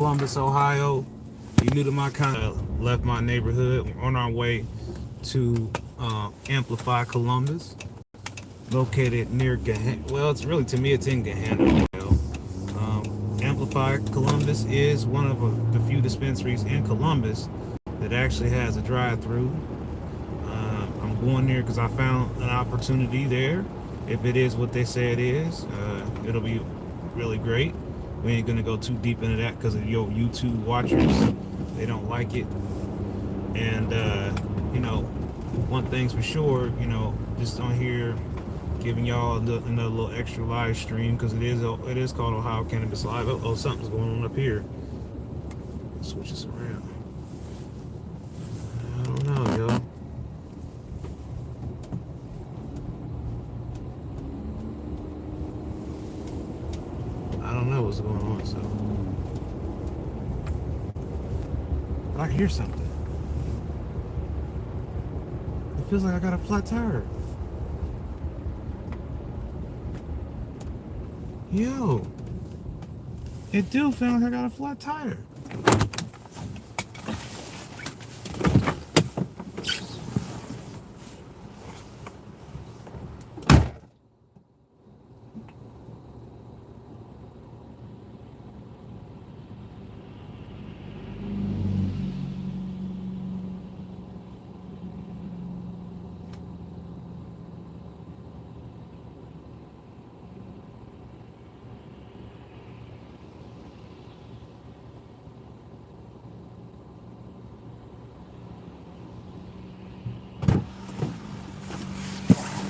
Columbus, Ohio. You new to my left my neighborhood. We're on our way to Amplify, Columbus, located near Gahanna. Well, it's really, to me, it's in Gahanna. Amplify, Columbus is one of the few dispensaries in Columbus that actually has a drive-through. I'm going there because I found an opportunity there. If it is what they say it is, it'll be really great. We ain't gonna go too deep into that because of your YouTube watchers. They don't like it. And one thing's for sure, just on here giving y'all another little extra live stream because it is called Ohio Cannabis Live. Oh, something's going on up here. Switch this around. I don't know, yo. I don't know what's going on, so I can hear something. It feels like I got a flat tire. Yo, it do feel like I got a flat tire.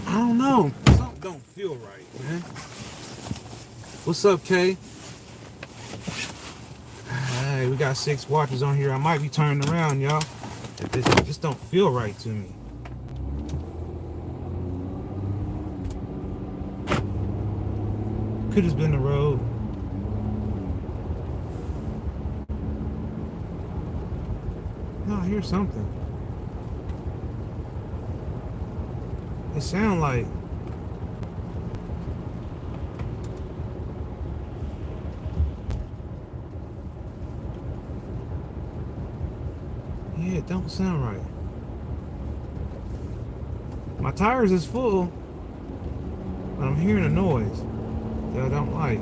I don't know. Something don't feel right, man. What's up, Kay? Hey, we got 6 watchers on here. I might be turning around, y'all. This just don't feel right to me. Could have been the road. No, I hear something. It sound like it don't sound right. My tires is full, but I'm hearing a noise that I don't like.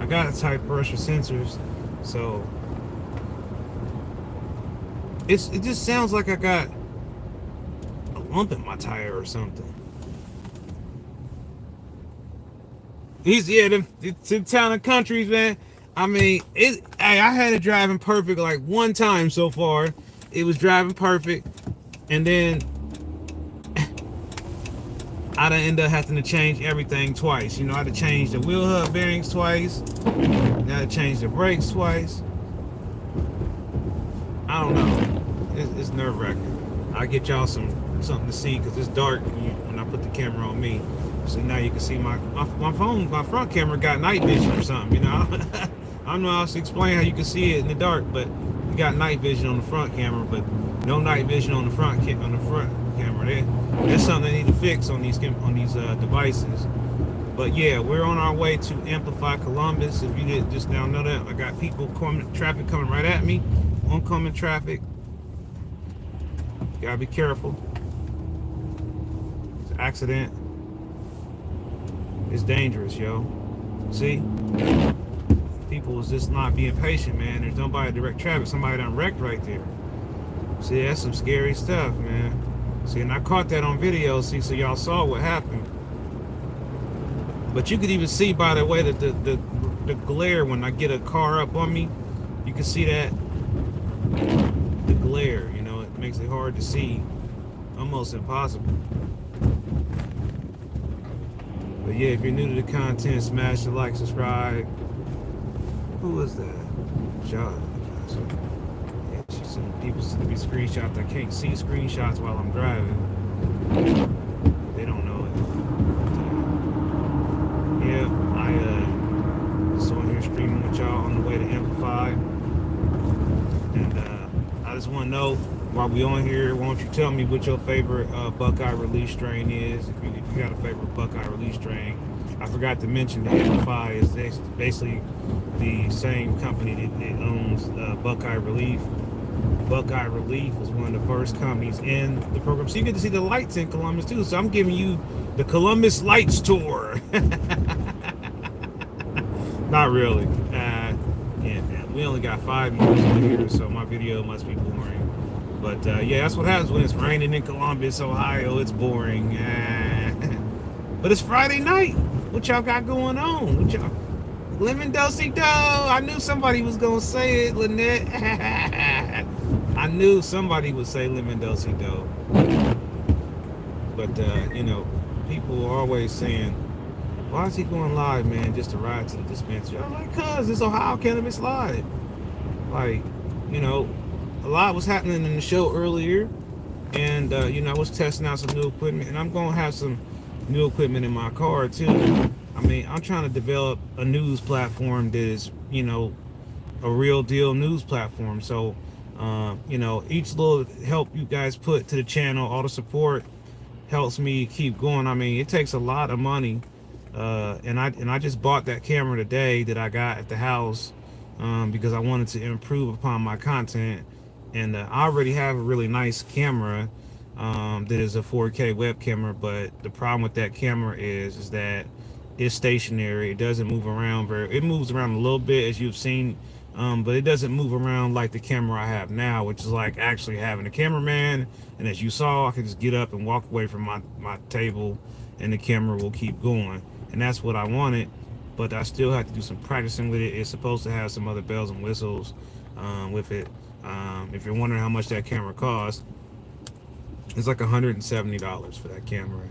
I got a tight pressure sensors, so it just sounds like I got a lump in my tire or something. The town and countries, man. I mean, I had it driving perfect like one time so far. It was driving perfect, and then I done end up having to change everything twice. I had to change the wheel hub bearings twice. I had to change the brakes twice. I don't know. It's nerve-wracking. I'll get y'all something to see because it's dark when I put the camera on me. So now you can see my phone, my front camera got night vision or something, I don't know how to explain how you can see it in the dark, but you got night vision on the front camera, but no night vision on the front camera. There's something they need to fix on these devices. But yeah, we're on our way to Amplify, Columbus. If you didn't just now know that, I got traffic coming right at me, oncoming traffic. Gotta be careful. It's an accident. It's dangerous, yo. See? People is just not being patient, man. There's nobody to direct traffic. Somebody done wrecked right there. See, that's some scary stuff, man. See, and I caught that on video, see, so y'all saw what happened. But you could even see by the way that the glare when I get a car up on me, you can see that the glare, it makes it hard to see, almost impossible. But yeah, if you're new to the content, smash the like, subscribe. Who is that? John. Yeah, people seem to be screenshots. I can't see screenshots while I'm driving. They don't know it. Yeah, I just on here streaming with y'all on the way to Amplify. And I just want to know, while we on here, why don't you tell me what your favorite Buckeye release strain is? If you got a favorite Buckeye release strain, I forgot to mention that Amplify is basically the same company that owns Buckeye Relief. Buckeye Relief was one of the first companies in the program. So you get to see the lights in Columbus too. So I'm giving you the Columbus Lights Tour. Not really. Yeah, we only got 5 minutes here, so my video must be boring. But yeah, that's what happens when it's raining in Columbus, Ohio. It's boring. But it's Friday night. What y'all got going on? What y'all? Lemon Dosey Do. I knew somebody was gonna say it, Lynette. I knew somebody would say Lemon Dosey Do. But you know, people are always saying, "Why is he going live, man? Just to ride to the dispensary?" I'm like, "Cause it's Ohio Cannabis Live." Like, you know, a lot was happening in the show earlier, and you know, I was testing out some new equipment, and I'm gonna have some new equipment in my car too. I mean, I'm trying to develop a news platform that is, you know, a real deal news platform. So, you know, each little help you guys put to the channel, all the support helps me keep going. I mean, it takes a lot of money, and I just bought that camera today that I got at the house because I wanted to improve upon my content, and I already have a really nice camera that is a 4K web camera, but the problem with that camera is that it's stationary. It doesn't move around it moves around a little bit, as you've seen, but it doesn't move around like the camera I have now, which is like actually having a cameraman. And as you saw, I could just get up and walk away from my table and the camera will keep going. And that's what I wanted, but I still have to do some practicing with it. It's supposed to have some other bells and whistles with it. If you're wondering how much that camera costs, it's like $170 for that camera.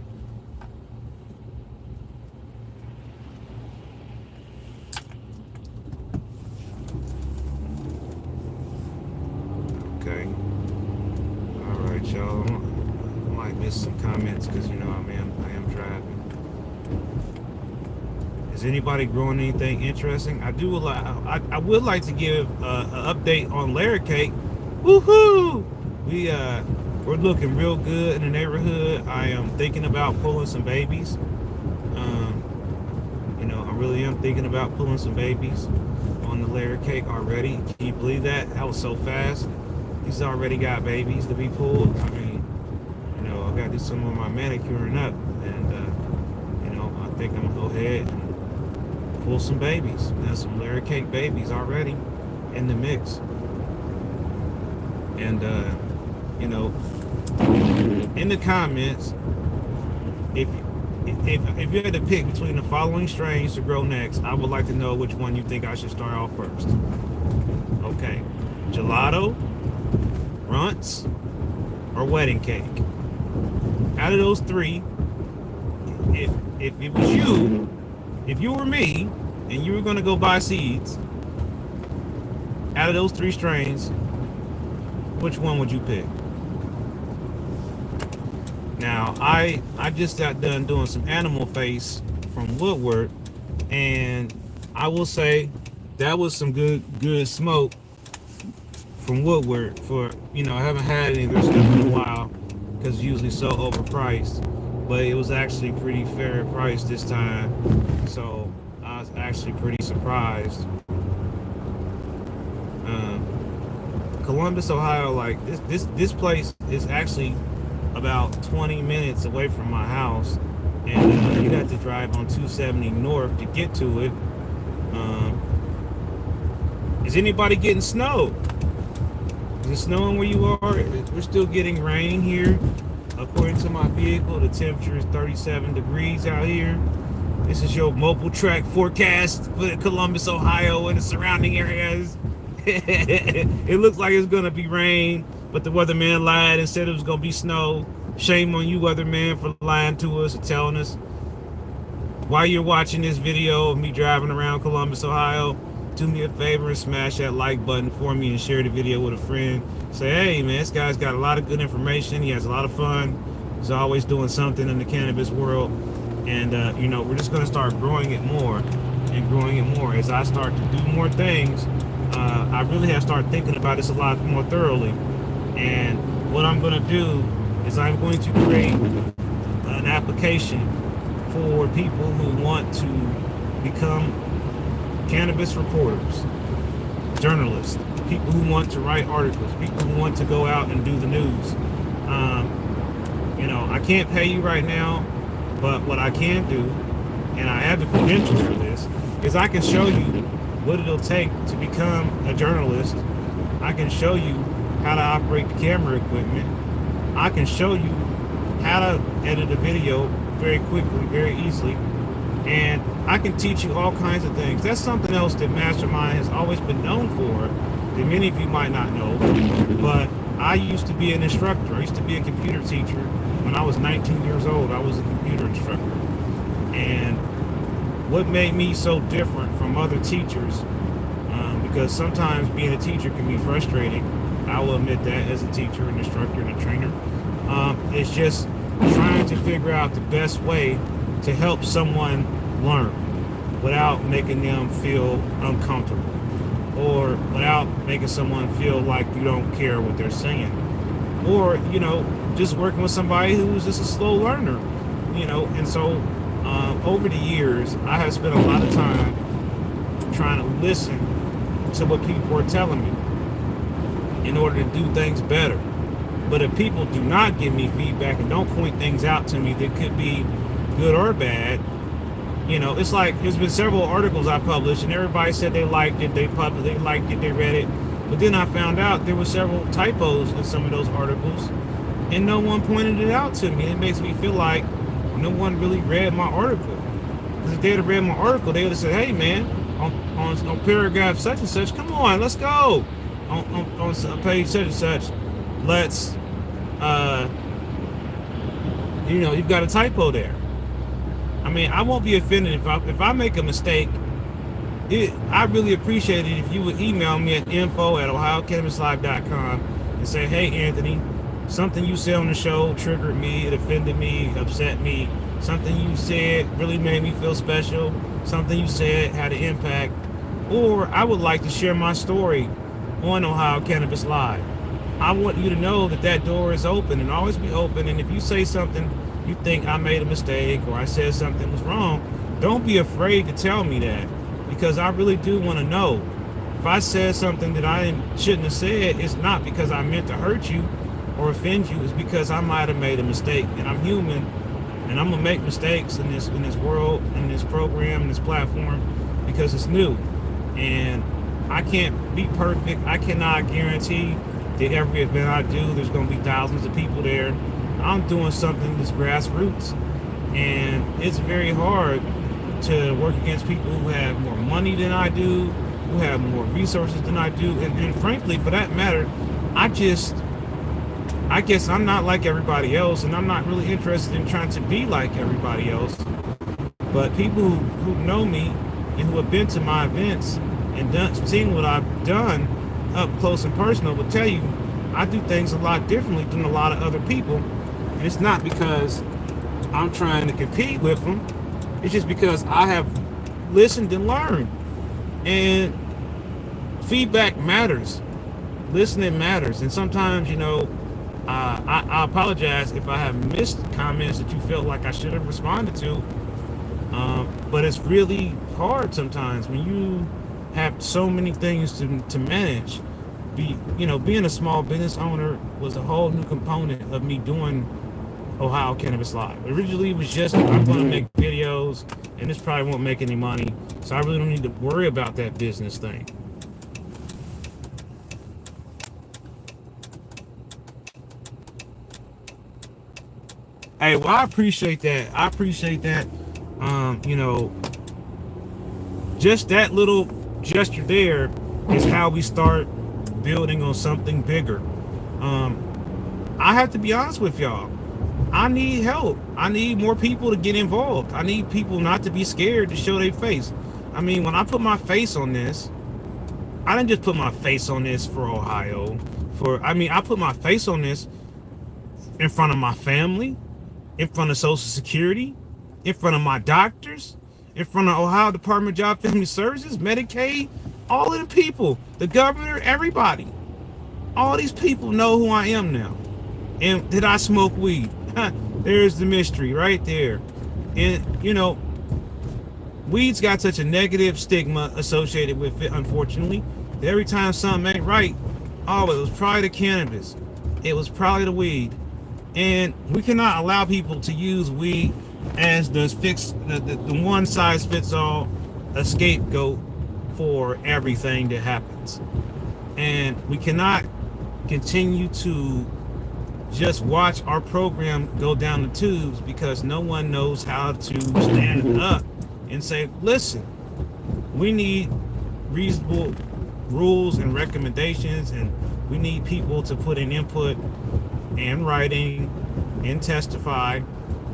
Okay. All right, y'all. I might miss some comments because, you know, I am driving. Is anybody growing anything interesting? I would like to give an update on Layer Cake. Woohoo! We're looking real good in the neighborhood. I am thinking about pulling some babies. You know, I really am thinking about pulling some babies on the Layer Cake already. Can you believe that? That was so fast. He's already got babies to be pulled. I mean, you know, I got to do some of my manicuring up, and you know, I think I'm gonna go ahead and pull some babies. There's some Layer Cake babies already in the mix, and you know, in the comments, if you had to pick between the following strains to grow next, I would like to know which one you think I should start off first. Okay, gelato, runts, or wedding cake. Out of those three, if it was you, if you were me, and you were gonna go buy seeds, out of those 3 strains, which one would you pick? Now, I just got done doing some animal face from Woodward, and I will say that was some good smoke from Woodward. For, you know, I haven't had any of their stuff in a while because it's usually so overpriced, but it was actually pretty fair price this time, so I was actually pretty surprised. Columbus, Ohio, like this place is actually about 20 minutes away from my house, and you have to drive on 270 north to get to it. Is anybody getting snow? Is it snowing where you are? We're still getting rain here. According to my vehicle, the temperature is 37 degrees out here. This is your mobile track forecast for Columbus, Ohio, and the surrounding areas. It looks like it's gonna be rain, but the weatherman lied and said it was gonna be snow. Shame on you, weatherman, for lying to us and telling us. While you're watching this video of me driving around Columbus, Ohio, do me a favor and smash that like button for me and share the video with a friend. Say, hey man, this guy's got a lot of good information. He has a lot of fun. He's always doing something in the cannabis world. And you know, we're just gonna start growing it more and growing it more. As I start to do more things, I really have started thinking about this a lot more thoroughly. And what I'm gonna do is I'm going to create an application for people who want to become cannabis reporters, journalists, people who want to write articles, people who want to go out and do the news. I can't pay you right now, but what I can do, and I have the credentials for this, is I can show you what it'll take to become a journalist. I can show you how to operate the camera equipment. I can show you how to edit a video very quickly, very easily. And I can teach you all kinds of things. That's something else that Mastermind has always been known for, that many of you might not know. But I used to be an instructor. I used to be a computer teacher. When I was 19 years old, I was a computer instructor. And what made me so different from other teachers, because sometimes being a teacher can be frustrating. I will admit that, as a teacher, an instructor, and a trainer. It's just trying to figure out the best way to help someone learn without making them feel uncomfortable, or without making someone feel like you don't care what they're saying, or just working with somebody who's just a slow learner, and so over the years I have spent a lot of time trying to listen to what people are telling me in order to do things better. But if people do not give me feedback and don't point things out to me that could be good or bad, it's like there's been several articles I published and everybody said they liked it, they liked it, they read it. But then I found out there were several typos in some of those articles and no one pointed it out to me. It makes me feel like no one really read my article. Because if they'd have read my article, they would have said, hey man, on paragraph such and such, come on, let's go. On page such and such, let's, you've got a typo there. I mean, I won't be offended if I make a mistake. I really appreciate it if you would email me at info@ohiocannabislive.com and say, hey, Anthony, something you said on the show triggered me, it offended me, upset me. Something you said really made me feel special. Something you said had an impact. Or I would like to share my story on Ohio Cannabis Live. I want you to know that that door is open and always be open. And if you say something you think I made a mistake or I said something was wrong, don't be afraid to tell me that, because I really do want to know. If I said something that I shouldn't have said, it's not because I meant to hurt you or offend you. It's because I might have made a mistake, and I'm human, and I'm gonna make mistakes in this world, in this program, in this platform, because it's new, and I can't be perfect. I cannot guarantee that every event I do, there's gonna be thousands of people there. I'm doing something that's grassroots, and it's very hard to work against people who have more money than I do, who have more resources than I do, and frankly, for that matter, I guess I'm not like everybody else, and I'm not really interested in trying to be like everybody else. But people who know me and who have been to my events and seen what I've done up close and personal will tell you I do things a lot differently than a lot of other people. And it's not because I'm trying to compete with them. It's just because I have listened and learned. And feedback matters. Listening matters. And sometimes, I apologize if I have missed comments that you felt like I should have responded to. But it's really hard sometimes when you have so many things to manage. Being a small business owner was a whole new component of me doing Ohio Cannabis Live. Originally, it was just, I'm going to make videos, and this probably won't make any money, so I really don't need to worry about that business thing. Hey, well, I appreciate that. Just that little gesture there is how we start building on something bigger. I have to be honest with y'all. I need help. I need more people to get involved. I need people not to be scared to show their face. I mean, when I put my face on this, I didn't just put my face on this for Ohio. I put my face on this in front of my family, in front of Social Security, in front of my doctors, in front of Ohio Department of Job Family Services, Medicaid, all of the people, the governor, everybody. All these people know who I am now. And did I smoke weed? There's the mystery right there. And, weed's got such a negative stigma associated with it, unfortunately, that every time something ain't right, oh, it was probably the cannabis. It was probably the weed. And we cannot allow people to use weed as the one size fits all, a scapegoat for everything that happens. And we cannot continue to just watch our program go down the tubes because no one knows how to stand up and say, listen, we need reasonable rules and recommendations, and we need people to put in input and writing and testify.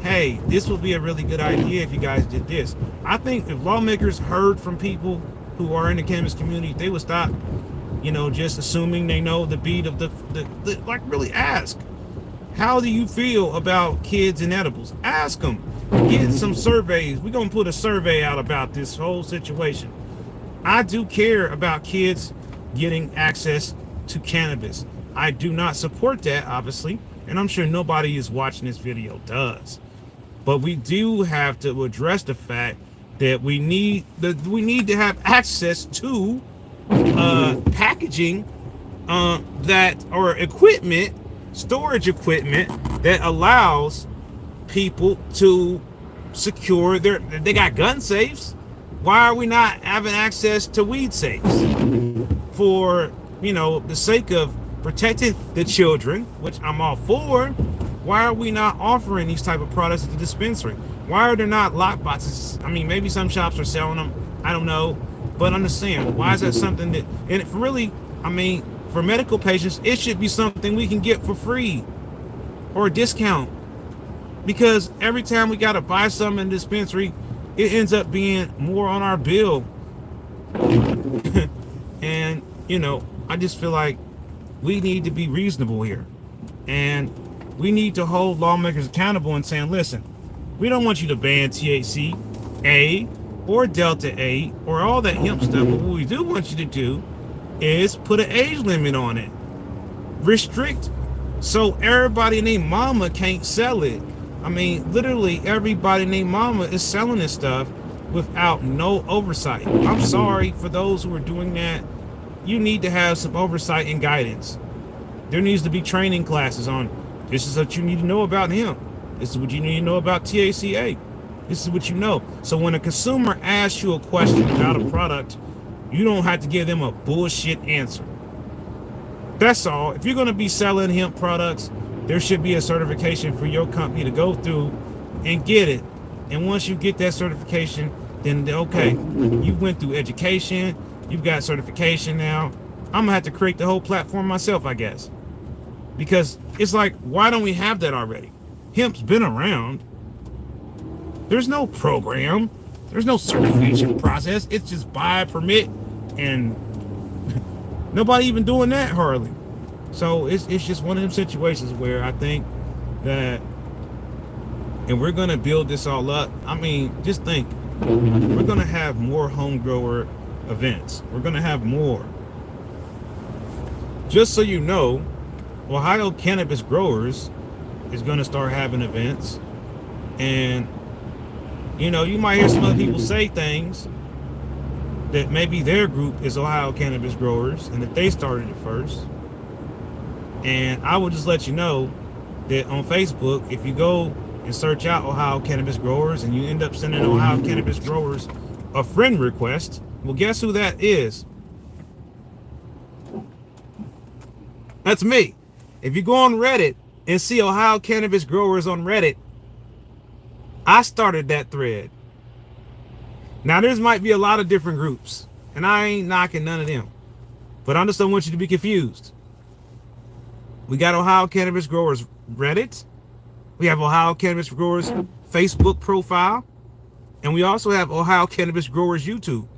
Hey, this would be a really good idea if you guys did this. I think if lawmakers heard from people who are in the cannabis community, they would stop, just assuming they know the beat of the like, really ask. How do you feel about kids and edibles? Ask them. Get some surveys. We're going to put a survey out about this whole situation. I do care about kids getting access to cannabis. I do not support that, obviously, and I'm sure nobody is watching this video does. But we do have to address the fact that we need to have access to packaging that, or equipment, storage equipment that allows people to secure they got gun safes. Why are we not having access to weed safes? For, the sake of protecting the children, which I'm all for, why are we not offering these type of products at the dispensary? Why are there not lock boxes? I mean, maybe some shops are selling them. I don't know. But understand, why is that something that, and for really, for medical patients, it should be something we can get for free or a discount. Because every time we got to buy something in the dispensary, it ends up being more on our bill. And, I just feel like we need to be reasonable here. And we need to hold lawmakers accountable and saying, listen, we don't want you to ban THC, A, or Delta 8, or all that hemp stuff. But what we do want you to do is put an age limit on it. Restrict so everybody and their mama can't sell it. Literally everybody and their mama is selling this stuff without no oversight. I'm sorry for those who are doing that. You need to have some oversight and guidance. There needs to be training classes on, this is what you need to know about hemp. This is what you need to know about THCA. This is what you know. So when a consumer asks you a question about a product, you don't have to give them a bullshit answer. That's all. If you're going to be selling hemp products, there should be a certification for your company to go through and get it. And once you get that certification, then okay, you went through education, you've got certification now. I'm gonna have to create the whole platform myself, I guess. Because it's like, why don't we have that already? Hemp's been around. There's no program. There's no certification process. It's just buy a permit, and nobody even doing that hardly. So it's just one of them situations where I think that, and we're gonna build this all up. Just think, we're gonna have more home grower events. We're gonna have more. Just so you know, Ohio Cannabis Growers is gonna start having events, and you might hear some other people say things that maybe their group is Ohio Cannabis Growers and that they started it first. And I will just let you know that on Facebook, if you go and search out Ohio Cannabis Growers and you end up sending Ohio Cannabis Growers a friend request, well, guess who that is? That's me. If you go on Reddit and see Ohio Cannabis Growers on Reddit, I started that thread. Now, there might be a lot of different groups, and I ain't knocking none of them, but I just don't want you to be confused. We got Ohio Cannabis Growers Reddit. We have Ohio Cannabis Growers Facebook profile. And we also have Ohio Cannabis Growers YouTube.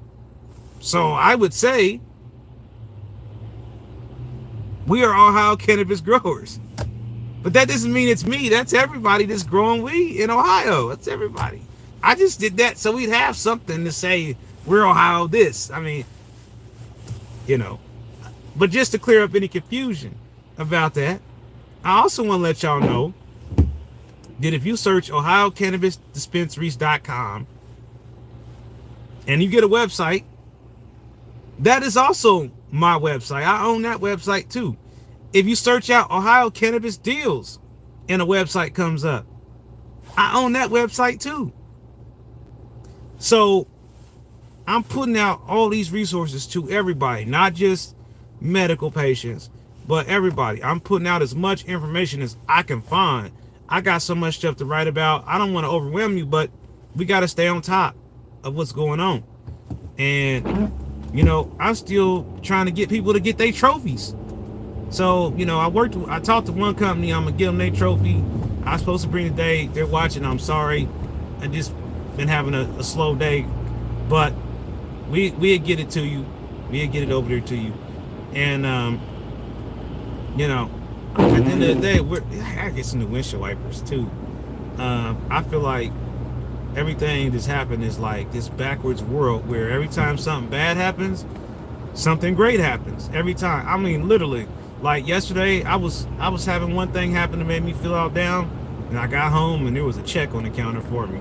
So I would say we are Ohio Cannabis Growers. But that doesn't mean it's me. That's everybody that's growing weed in Ohio. That's everybody. I just did that so we'd have something to say we're Ohio this. But just to clear up any confusion about that, I also want to let y'all know that if you search OhioCannabisDispensaries.com and you get a website, that is also my website. I own that website too. If you search out Ohio Cannabis Deals and a website comes up, I own that website too. So I'm putting out all these resources to everybody, not just medical patients, but everybody. I'm putting out as much information as I can find. I got so much stuff to write about. I don't want to overwhelm you, but we got to stay on top of what's going on. And, you know, I'm still trying to get people to get their trophies. So, you know, I talked to one company. I'm going to give them their trophy. I was supposed to bring the day. They're watching. I'm sorry. I just been having a slow day. But we'll get it to you. We'll get it over there to you. And, you know, at the end of the day, I get some new windshield wipers too. I feel like everything that's happened is like this backwards world where every time something bad happens, something great happens. Every time. I mean, literally, like yesterday, I was having one thing happen that made me feel all down, and I got home and there was a check on the counter for me.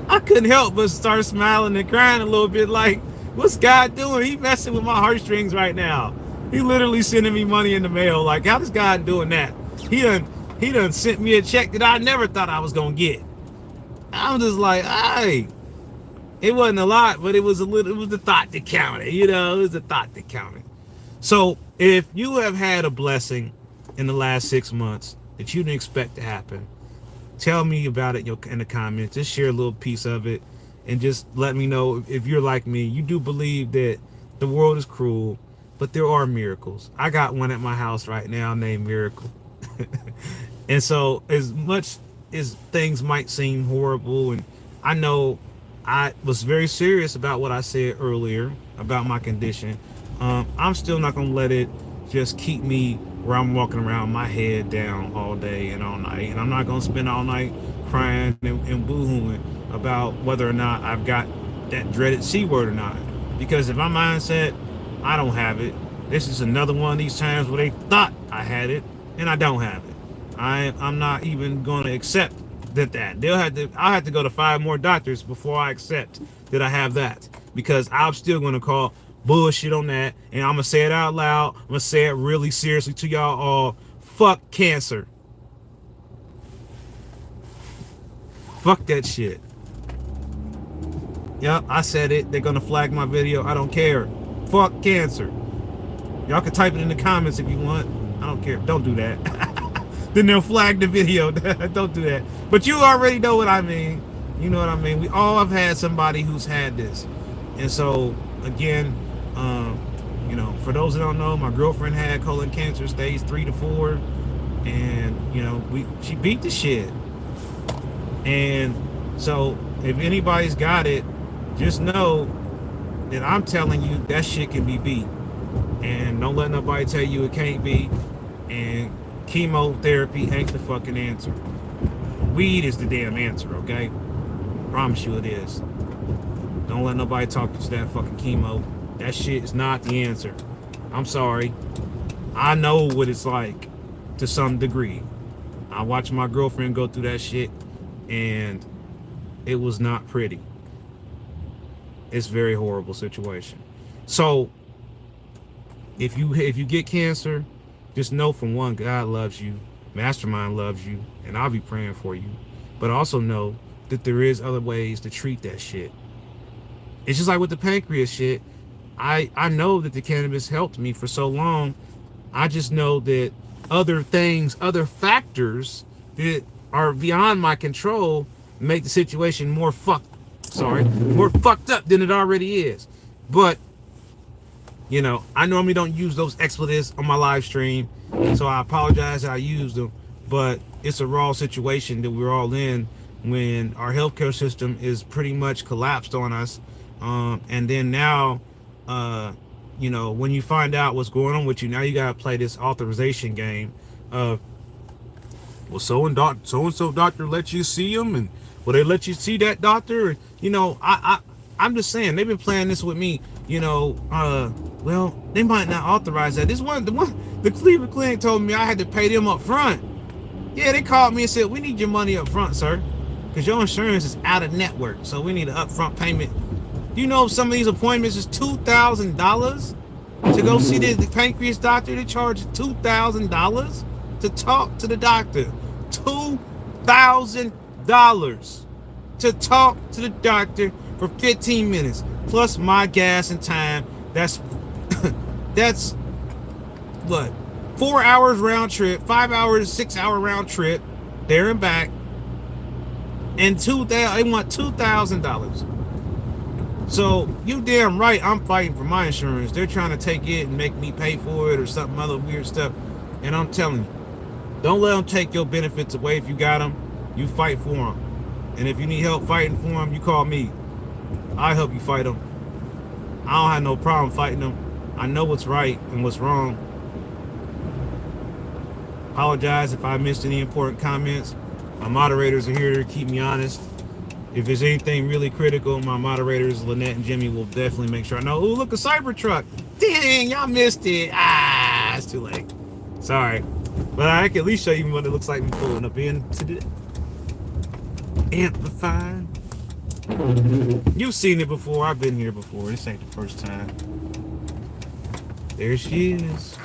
I couldn't help but start smiling and crying a little bit like, what's God doing? He messing with my heartstrings right now. He literally sending me money in the mail. Like, how is God doing that? He done sent me a check that I never thought I was gonna get. I'm just like, hey, it wasn't a lot, but it was the thought that counted, you know, it was the thought that counted. So if you have had a blessing in the last 6 months that you didn't expect to happen, tell me about it in the comments. Just share a little piece of it and just let me know if you're like me. You do believe that the world is cruel, but there are miracles. I got one at my house right now named Miracle. And so as much as things might seem horrible, and I know I was very serious about what I said earlier about my condition, I'm still not going to let it just keep me where I'm walking around my head down all day and all night. And I'm not going to spend all night crying and boo-hooing about whether or not I've got that dreaded C word or not. Because if my mindset, I don't have it. This is another one of these times where they thought I had it and I don't have it. I'm not even going to accept that. I'll have to go to 5 more doctors before I accept that I have that, because I'm still going to call bullshit on that, and I'm going to say it out loud. I'm going to say it really seriously to y'all all. Fuck cancer. Fuck that shit. Yep, I said it. They're going to flag my video. I don't care. Fuck cancer. Y'all can type it in the comments if you want. I don't care. Don't do that. Then they'll flag the video. Don't do that. But you already know what I mean. You know what I mean. We all have had somebody who's had this. And so, again, you know, for those that don't know, my girlfriend had colon cancer stage 3 to 4. And, you know, she beat the shit. And so, if anybody's got it, just know that I'm telling you that shit can be beat. And don't let nobody tell you it can't be. And chemotherapy ain't the fucking answer. Weed is the damn answer, okay? Promise you it is. Don't let nobody talk you to that fucking chemo. That shit is not the answer. I'm sorry. I know what it's like to some degree. I watched my girlfriend go through that shit, and it was not pretty. It's a very horrible situation. So if you get cancer, just know, from one, God loves you, Mastermind loves you, and I'll be praying for you. But also know that there is other ways to treat that shit. It's just like with the pancreas shit. I know that the cannabis helped me for so long. I just know that other things, other factors that are beyond my control make the situation more fucked up than it already is. But, you know, I normally don't use those expletives on my live stream, so I apologize that I used them. But it's a raw situation that we're all in when our healthcare system is pretty much collapsed on us. And then now, you know, when you find out what's going on with you, now you gotta play this authorization game of, well, so and so doctor let you see him, and will they let you see that doctor? And, you know, I'm just saying, they've been playing this with me. You know, well, they might not authorize that. The Cleveland Clinic told me I had to pay them up front. Yeah, they called me and said, we need your money up front, sir, because your insurance is out of network, so we need an upfront payment. You know, some of these appointments is $2,000 to go see the pancreas doctor. They charge $2,000 to talk to the doctor. $2,000 to talk to the doctor for 15 minutes plus my gas and time. That's that's what, 4 hours round trip, 5 hours, 6 hour round trip there and back, and they want $2,000. So you damn right I'm fighting for my insurance. They're trying to take it and make me pay for it or something other weird stuff. And I'm telling you, don't let them take your benefits away. If you got them, you fight for them. And if you need help fighting for them, you call me. I'll help you fight them. I don't have no problem fighting them. I know what's right and what's wrong. Apologize if I missed any important comments. My moderators are here to keep me honest. If there's anything really critical, my moderators, Lynette and Jimmy, will definitely make sure I know. Oh, look, a Cybertruck. Dang, y'all missed it. It's too late. Sorry. But I can at least show you what it looks like me pulling up into the Amplify. You've seen it before. I've been here before. This ain't the first time. There she is.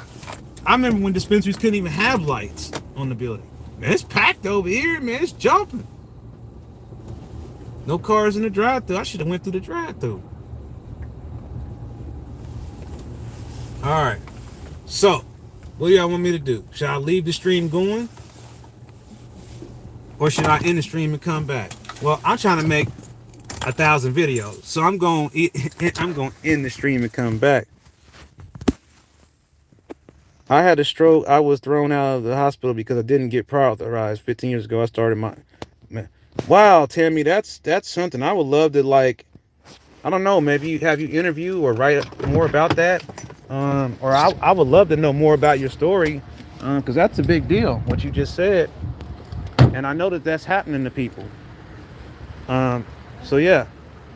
I remember when dispensaries couldn't even have lights on the building. Man, it's packed over here, man. It's jumping. No cars in the drive-thru. I should have went through the drive-thru. All right. So, what do y'all want me to do? Should I leave the stream going? Or should I end the stream and come back? Well, I'm trying to make 1,000 videos. So I'm going to end the stream and come back. I had a stroke. I was thrown out of the hospital because I didn't get prior authorized. 15 years ago, I started my... Wow, Tammy, that's something. I would love to, like, I don't know, maybe have you interview or write more about that. Or I would love to know more about your story, because that's a big deal, what you just said. And I know that that's happening to people. So, yeah,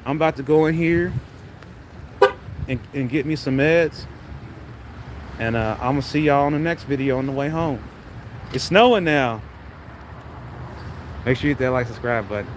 I'm about to go in here and get me some meds. And I'm going to see y'all on the next video on the way home. It's snowing now. Make sure you hit that like, subscribe button.